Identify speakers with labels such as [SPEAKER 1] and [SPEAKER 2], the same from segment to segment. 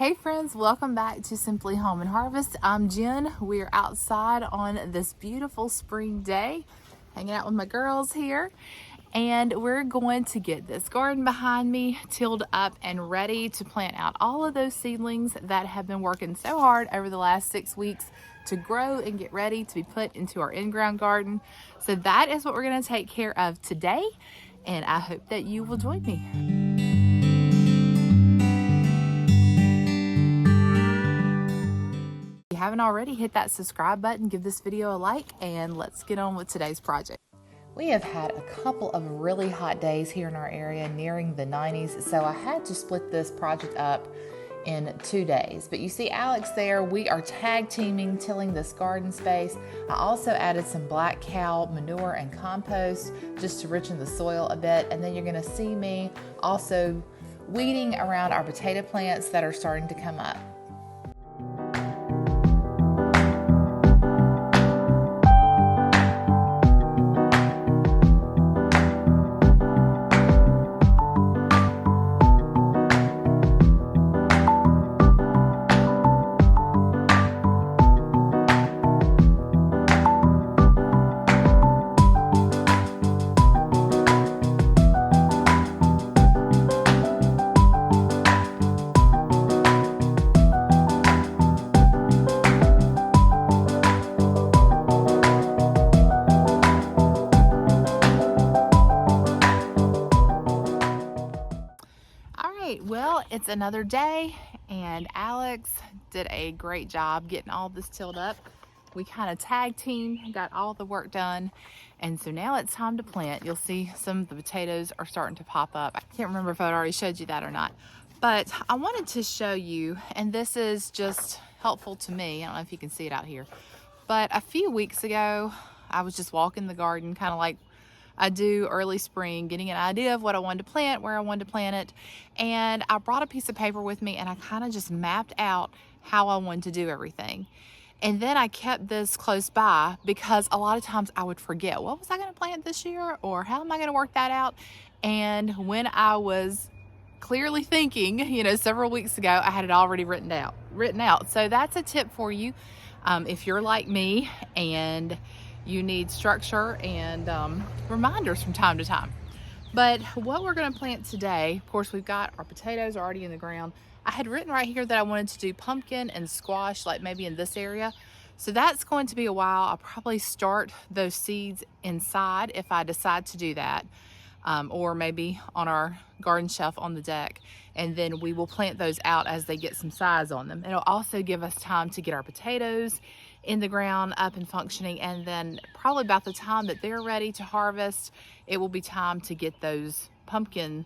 [SPEAKER 1] Hey friends, welcome back to Simply Home and Harvest. I'm Jen. We're outside on this beautiful spring day, hanging out with my girls here, and we're going to get this garden behind me tilled up and ready to plant out all of those seedlings that have been working so hard over the last 6 weeks to grow and get ready to be put into our in-ground garden. So that is what we're going to take care of today, and I hope that you will join me. If you haven't already, hit that subscribe button, give this video a like, and let's get on with today's project. We have had a couple of really hot days here in our area, nearing the 90s, so I had to split this project up in 2 days. But you see Alex there, we are tag teaming, tilling this garden space. I also added some black cow manure and compost just to richen the soil a bit, and then you're gonna see me also weeding around our potato plants that are starting to come up. Well, it's another day, and Alex did a great job getting all this tilled up. We kind of tag team, got all the work done, and so now it's time to plant. You'll see some of the potatoes are starting to pop up. I can't remember if I already showed you that or not, but I wanted to show you, and this is just helpful to me. I don't know if you can see it out here, but a few weeks ago, I was just walking the garden, kind of like I do early spring, getting an idea of what I wanted to plant, where I wanted to plant it. And I brought a piece of paper with me and I kind of just mapped out how I wanted to do everything. And then I kept this close by because a lot of times I would forget, what was I gonna plant this year? Or how am I gonna work that out? And when I was clearly thinking, several weeks ago, I had it already written out. So that's a tip for you if you're like me and you need structure and reminders from time to time. But what we're going to plant today, of course, we've got our potatoes already in the ground. I had written right here that I wanted to do pumpkin and squash, like maybe in this area. So that's going to be a while. I'll probably start those seeds inside if I decide to do that, or maybe on our garden shelf on the deck. And then we will plant those out as they get some size on them. It'll also give us time to get our potatoes in the ground up and functioning, and then probably about the time that they're ready to harvest, it will be time to get those pumpkin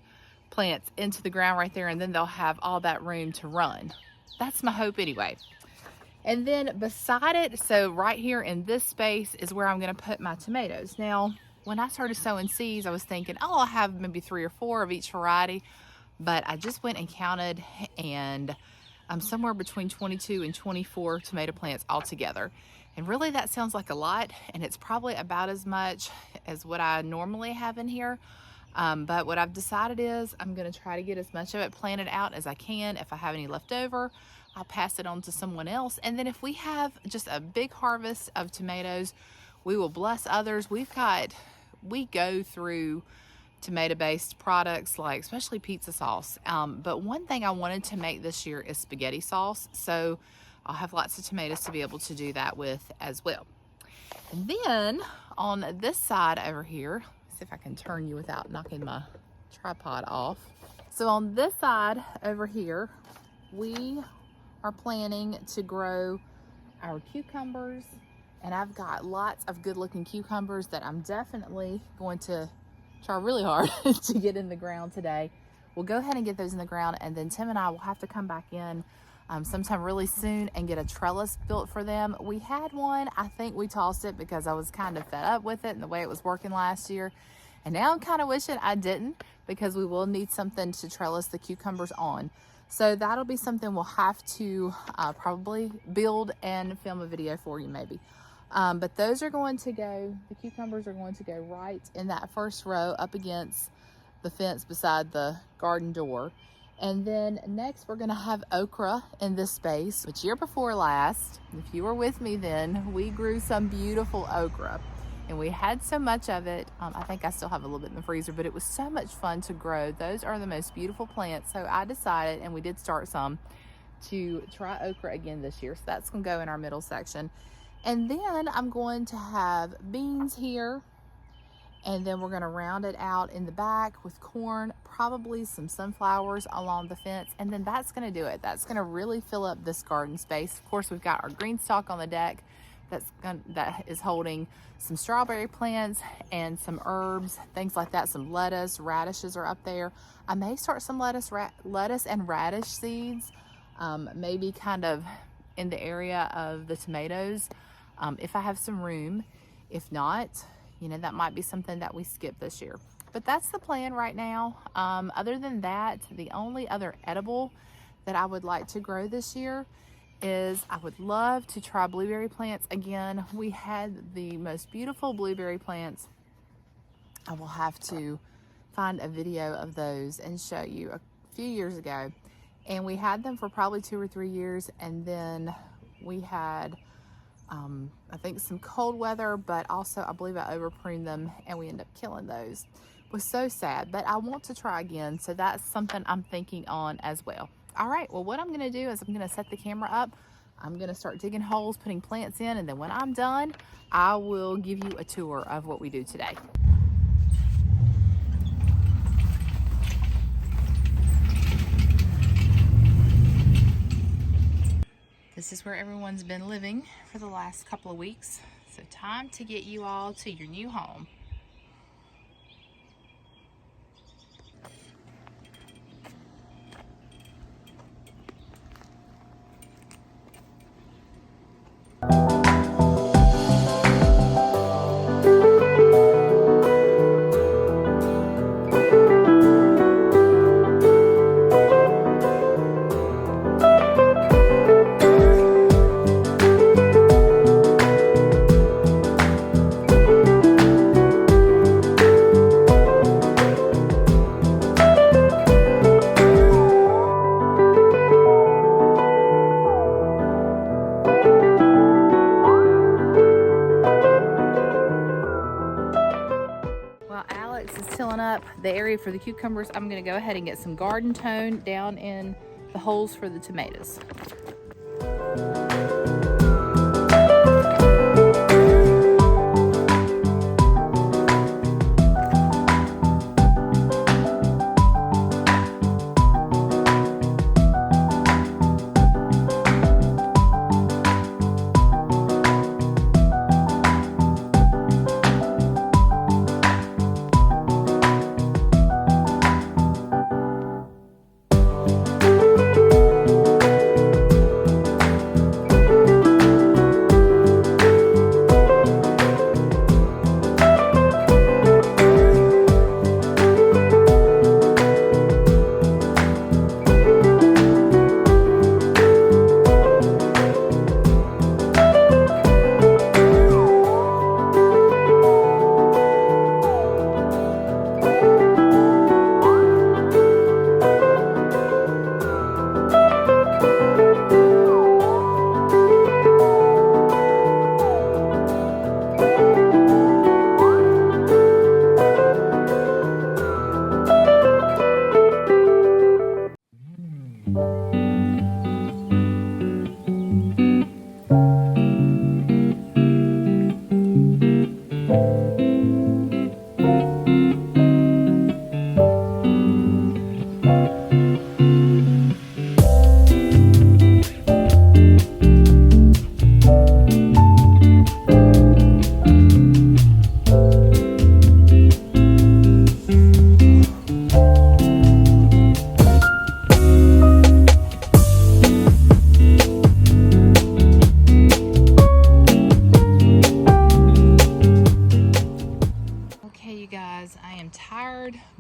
[SPEAKER 1] plants into the ground right there, and then they'll have all that room to run. That's my hope anyway. And then beside it, so right here in this space is where I'm going to put my tomatoes. Now, when I started sowing seeds, I was thinking, oh, I'll have maybe 3 or 4 of each variety, but I just went and counted, and I'm somewhere between 22 and 24 tomato plants altogether. And really that sounds like a lot, and it's probably about as much as what I normally have in here. But what I've decided is I'm gonna try to get as much of it planted out as I can. If I have any left over, I'll pass it on to someone else. And then if we have just a big harvest of tomatoes, we will bless others. We go through tomato-based products, like especially pizza sauce. But one thing I wanted to make this year is spaghetti sauce. So I'll have lots of tomatoes to be able to do that with as well. And then on this side over here, see if I can turn you without knocking my tripod off. So on this side over here, we are planning to grow our cucumbers. And I've got lots of good looking cucumbers that I'm definitely going to try really hard to get in the ground today. We'll go ahead and get those in the ground, and then Tim and I will have to come back in sometime really soon and get a trellis built for them. We had one, I think we tossed it because I was kind of fed up with it and the way it was working last year. And now I'm kind of wishing I didn't, because we will need something to trellis the cucumbers on. So that'll be something we'll have to probably build and film a video for you maybe. But those are going to go, the cucumbers are going to go right in that first row up against the fence beside the garden door. And then next we're gonna have okra in this space, which year before last, if you were with me then, we grew some beautiful okra. And we had so much of it. I think I still have a little bit in the freezer, but it was so much fun to grow. Those are the most beautiful plants. So I decided, and we did start some, to try okra again this year. So that's gonna go in our middle section. And then I'm going to have beans here. And then we're gonna round it out in the back with corn, probably some sunflowers along the fence. And then that's gonna do it. That's gonna really fill up this garden space. Of course, we've got our green stalk on the deck that is holding some strawberry plants and some herbs, things like that. Some lettuce, radishes are up there. I may start some lettuce and radish seeds, maybe kind of in the area of the tomatoes, if I have some room. If not, you know, that might be something that we skip this year. But that's the plan right now. Other than that, the only other edible that I would like to grow this year is I would love to try blueberry plants again. We had the most beautiful blueberry plants. I will have to find a video of those and show you. A few years ago, and we had them for probably 2 or 3 years, and then we had I think some cold weather, but also I believe I over pruned them and we ended up killing those. It was so sad, but I want to try again, so that's something I'm thinking on as well. All right, well, what I'm gonna do is I'm gonna set the camera up. I'm gonna start digging holes, putting plants in, and then when I'm done, I will give you a tour of what we do today. This is where everyone's been living for the last couple of weeks. So time to get you all to your new home. Up the area for the cucumbers, I'm going to go ahead and get some garden tone down in the holes for the tomatoes.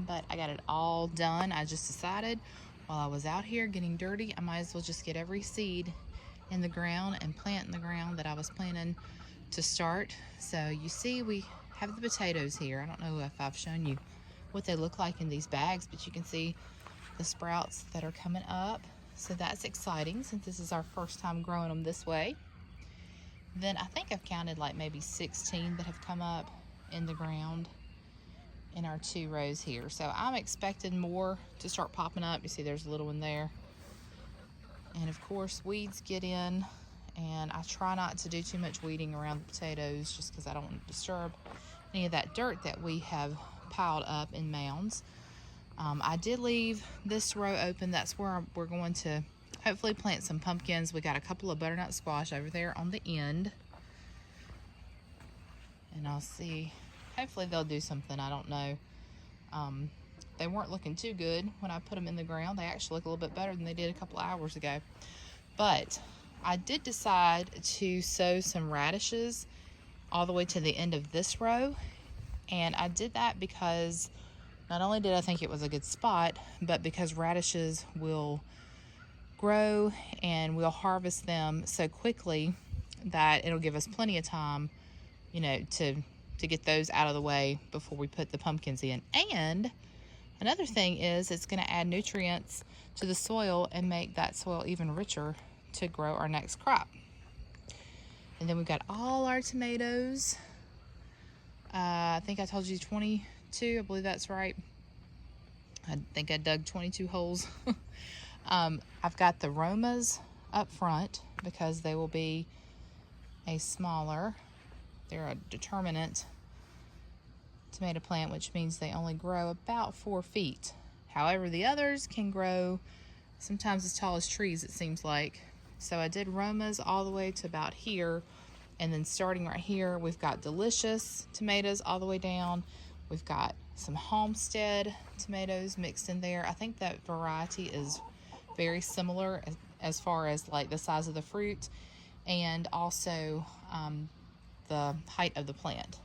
[SPEAKER 1] But I got it all done. I just decided while I was out here getting dirty, I might as well just get every seed in the ground and plant in the ground that I was planning to start. So you see we have the potatoes here. I don't know if I've shown you what they look like in these bags, but you can see the sprouts that are coming up. So that's exciting since this is our first time growing them this way. Then I think I've counted like maybe 16 that have come up in the ground in our 2 rows here. So I'm expecting more to start popping up. You see there's a little one there. And of course weeds get in, and I try not to do too much weeding around the potatoes just because I don't want to disturb any of that dirt that we have piled up in mounds. I did leave this row open. That's where we're going to hopefully plant some pumpkins. We got a couple of butternut squash over there on the end. And I'll see, hopefully they'll do something, I don't know. They weren't looking too good when I put them in the ground. They actually look a little bit better than they did a couple of hours ago. But I did decide to sow some radishes all the way to the end of this row. And I did that because not only did I think it was a good spot, but because radishes will grow and we'll harvest them so quickly that it'll give us plenty of time, you know, to get those out of the way before we put the pumpkins in. And another thing is it's going to add nutrients to the soil and make that soil even richer to grow our next crop. And then we've got all our tomatoes. I think I told you 22, I believe that's right. I think I dug 22 holes. I've got the Romas up front because they will be a smaller, they're a determinate tomato plant, which means they only grow about 4 feet. However, the others can grow sometimes as tall as trees, it seems like. So I did Romas all the way to about here, and then starting right here, we've got Delicious tomatoes all the way down. We've got some Homestead tomatoes mixed in there. I think that variety is very similar as far as like the size of the fruit and also the height of the plant.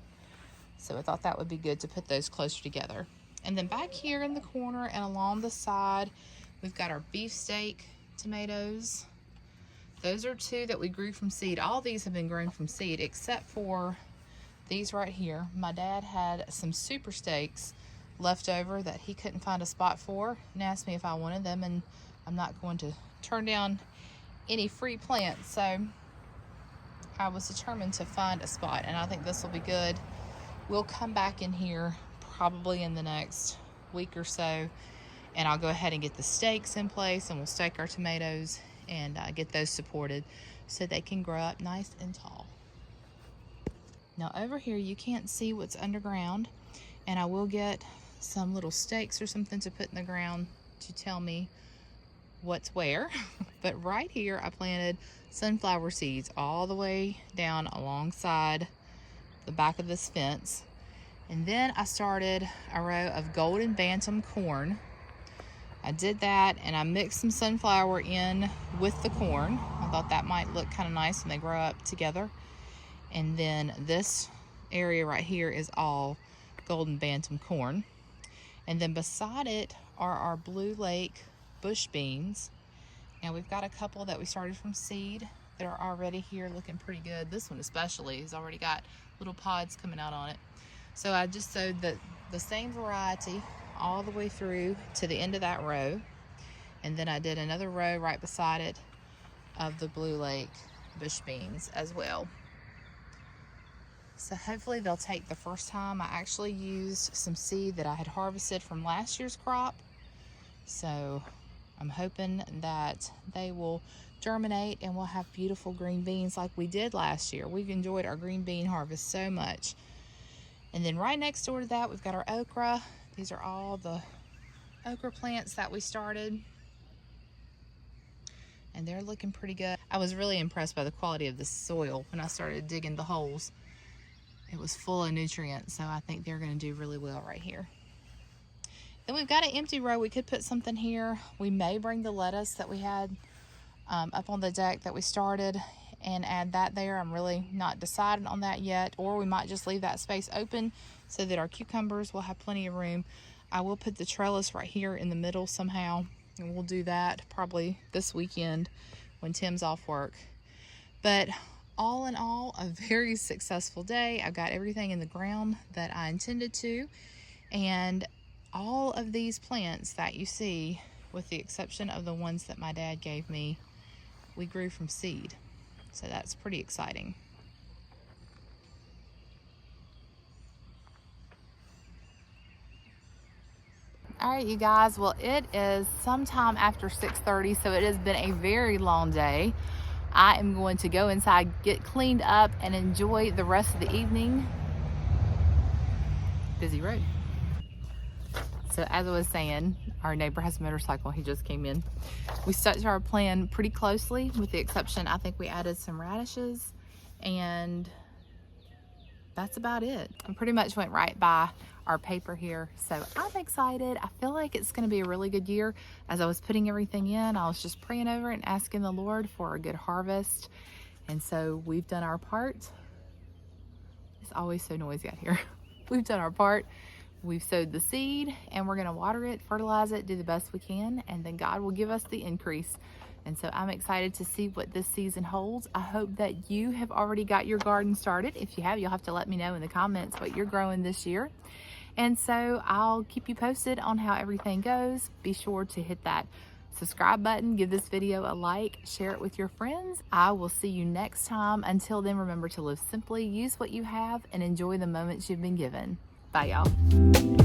[SPEAKER 1] So I thought that would be good to put those closer together. And then back here in the corner and along the side, we've got our beefsteak tomatoes. Those are 2 that we grew from seed. All these have been grown from seed except for these right here. My dad had some super steaks left over that he couldn't find a spot for and asked me if I wanted them, and I'm not going to turn down any free plants. So I was determined to find a spot, and I think this will be good. We'll come back in here probably in the next week or so, and I'll go ahead and get the stakes in place, and we'll stake our tomatoes and get those supported so they can grow up nice and tall. Now over here you can't see what's underground, and I will get some little stakes or something to put in the ground to tell me what's where. But right here I planted sunflower seeds all the way down alongside the back of this fence, and then I started a row of golden bantam corn. I did that, and I mixed some sunflower in with the corn. I thought that might look kind of nice when they grow up together. And then this area right here is all golden bantam corn. And then beside it are our Blue Lake bush beans. Now we've got a couple that we started from seed that are already here looking pretty good. This one especially has already got little pods coming out on it. So I just sowed the same variety all the way through to the end of that row. And then I did another row right beside it of the Blue Lake bush beans as well. So hopefully they'll take the first time. I actually used some seed that I had harvested from last year's crop. So I'm hoping that they will germinate and we'll have beautiful green beans like we did last year. We've enjoyed our green bean harvest so much. And then right next door to that, we've got our okra. These are all the okra plants that we started, and they're looking pretty good. I was really impressed by the quality of the soil when I started digging the holes. It was full of nutrients, so I think they're going to do really well right here. Then we've got an empty row. We could put something here. We may bring the lettuce that we had up on the deck that we started and add that there. I'm really not deciding on that yet, or we might just leave that space open so that our cucumbers will have plenty of room. I will put the trellis right here in the middle somehow, and we'll do that probably this weekend when Tim's off work. But all in all, a very successful day. I've got everything in the ground that I intended to, and all of these plants that you see with the exception of the ones that my dad gave me, we grew from seed. So that's pretty exciting. All right, you guys, well, it is sometime after 6:30, so it has been a very long day. I am going to go inside, get cleaned up, and enjoy the rest of the evening. Busy road. So as I was saying, our neighbor has a motorcycle. He just came in. We stuck to our plan pretty closely, with the exception, I think we added some radishes, and that's about it. I pretty much went right by our paper here. So I'm excited. I feel like it's going to be a really good year. As I was putting everything in, I was just praying over it and asking the Lord for a good harvest. And so we've done our part. It's always so noisy out here. We've done our part. We've sowed the seed, and we're going to water it, fertilize it, do the best we can, and then God will give us the increase. And so I'm excited to see what this season holds. I hope that you have already got your garden started. If you have, you'll have to let me know in the comments what you're growing this year. And so I'll keep you posted on how everything goes. Be sure to hit that subscribe button, give this video a like, share it with your friends. I will see you next time. Until then, remember to live simply, use what you have, and enjoy the moments you've been given. Bye, y'all.